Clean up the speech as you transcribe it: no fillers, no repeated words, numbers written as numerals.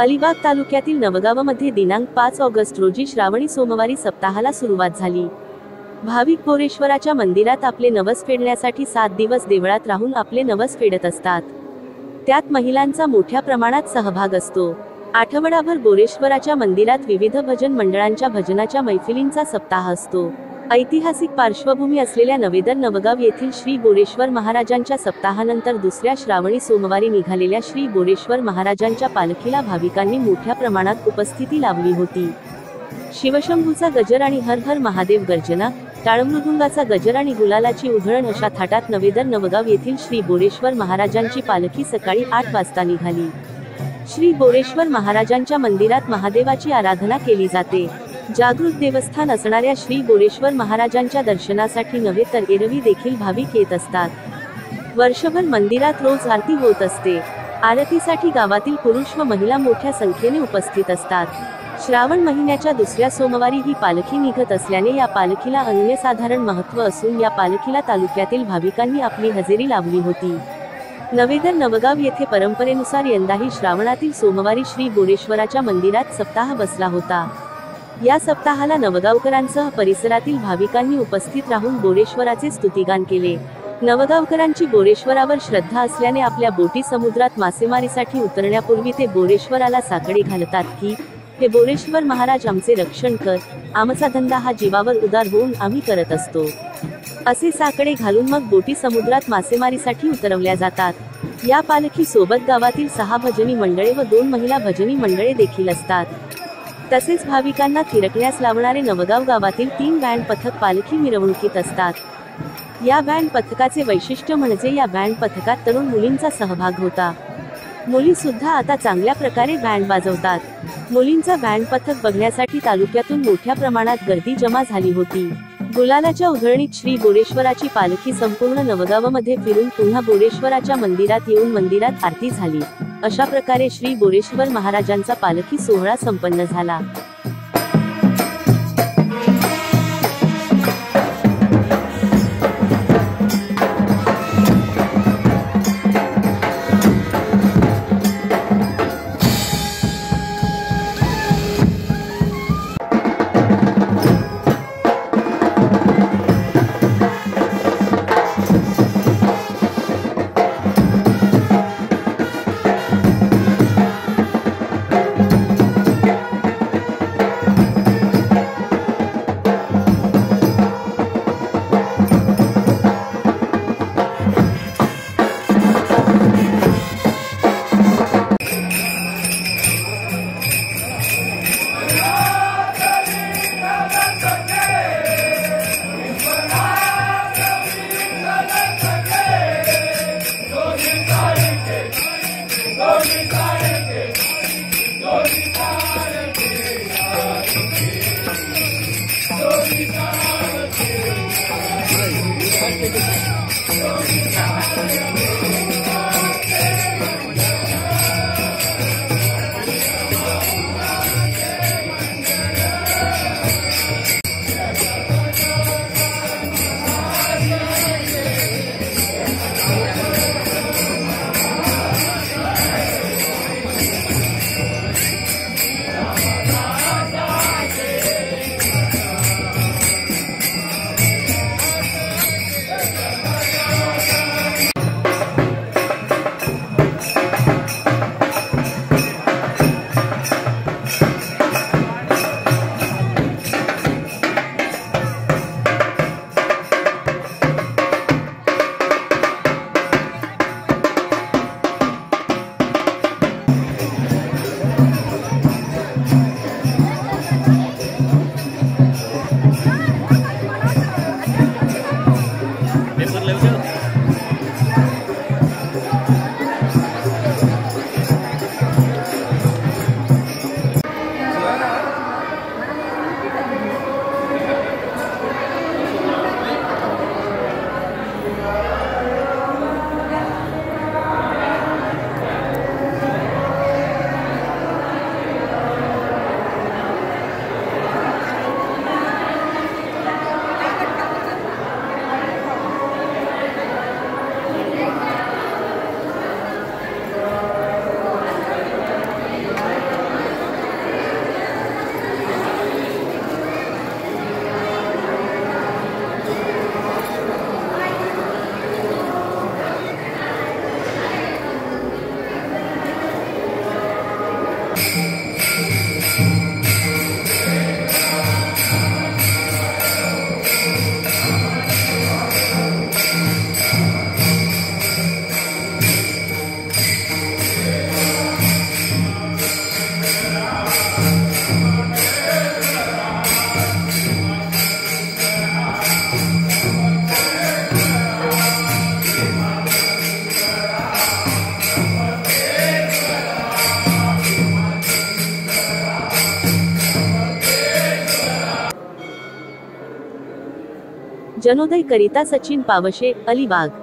अलिबाग तालुक्यातील नवगावमध्ये दिनांक 5 ऑगस्ट रोजी श्रावणी सोमवारी सप्ताहाला सुरुवात झाली। भाविक बोरेश्वराच्या मंदिरात आपले नवस फेडण्यासाठी 7 दिवस देवळात राहून आपले नवस फेडत असतात। त्यात महिलांचा मोठ्या प्रमाणात सहभाग असतो। आठवडाभर बोरेश्वराच्या मंदिरात विविध भजन मंडळांच्या भजनाच्या मैफिलींचा सप्ताह असतो। ऐतिहासिक पार्श्वभूमी असलेल्या नवेदर नवगाव येथील श्री बोरेश्वर महाराजांच्या सप्ताहानंतर दुसऱ्या श्रावणी सोमवारी निघालेल्या श्री बोरेश्वर महाराजांच्या पालखीला भाविकांनी मोठ्या प्रमाणात उपस्थिती लावली होती। शिवशंभूचा गजर आणि हर हर महादेव गर्जना, टाळमृदुंगाचा गजर आणि गुलालाची उधळण अशा थाटात नवेदर नवगाव येथील श्री बोरेश्वर महाराजांची पालखी सकाळी 8 वाजता निघाली। श्री बोरेश्वर महाराजांच्या मंदिरात महादेवाची आराधना केली जाते। जागृत देवस्थान असणाऱ्या श्री बोरेश्वर महाराजांच्या दर्शनासाठी नव्हे तर एरवी देखील भाविक येत असतात। वर्षभर मंदिरात रोज आरती होत असते। आरतीसाठी गावातील पुरुष व महिला मोठ्या संख्येने उपस्थित असतात। श्रावण महिन्याच्या दुसऱ्या सोमवारी ही पालखी निघत असल्याने या पालखीला अनन्यसाधारण महत्त्व असून या पालखीला तालुक्यातील भाविकांनी आपली हजेरी लावली होती। नवेदर नवगाव येथे परंपरेनुसार यंदाही श्रावणातील सोमवारी श्री बोरेश्वराच्या मंदिरात सप्ताह बसला होता। या सप्ताहाला नवगावकरांसह परिसरातील भाविकांनी उपस्थित राहून बोरेश्वराचे स्तुतिगान केले। नवगावकरांची बोरेश्वरावर श्रद्धा असल्याने आपल्या बोटी समुद्रात मासेमारीसाठी उतरण्यापूर्वी ते बोरेश्वराला साकडे घालतात की हे बोरेश्वर महाराज आमचे रक्षण कर, आमचा धंदा हा जीवावर उदार होऊन आम्ही करत असतो, असे साकडे घालून मग बोटी समुद्रात मासेमारीसाठी उतरवल्या जातात। या पालखी सोबत गावातील 6 भजनी मंडळे व 2 महिला भजनी मंडळे देखील असतात। तसेच भाविकांना थिरकण्यास लावणारे नवगाव गावातील 3 बँड पथक पालखी मिरवणुकीत असतात। या बँड पथकाचे वैशिष्ट्य म्हणजे या बँड पथकात तरुण मुलींचा सहभाग होता। मुली सुद्धा आता चांगल्या प्रकारे बँड वाजवतात। मुलींचा बँड पथक बघण्यासाठी तालुक्यातून मोठ्या प्रमाणात गर्दी जमा झाली होती। गुलालाच्या उधळणीत श्री बोरेश्वराची पालखी संपूर्ण नवगावमध्ये फिरून पुन्हा बोरेश्वराच्या मंदिरात येऊन मंदिरात आरती झाली। अशा प्रकारे श्री बोरेश्वर महाराजांचा पालखी सोहळा संपन्न झाला। जनोदय करिता सचिन पावशे, अलिबाग।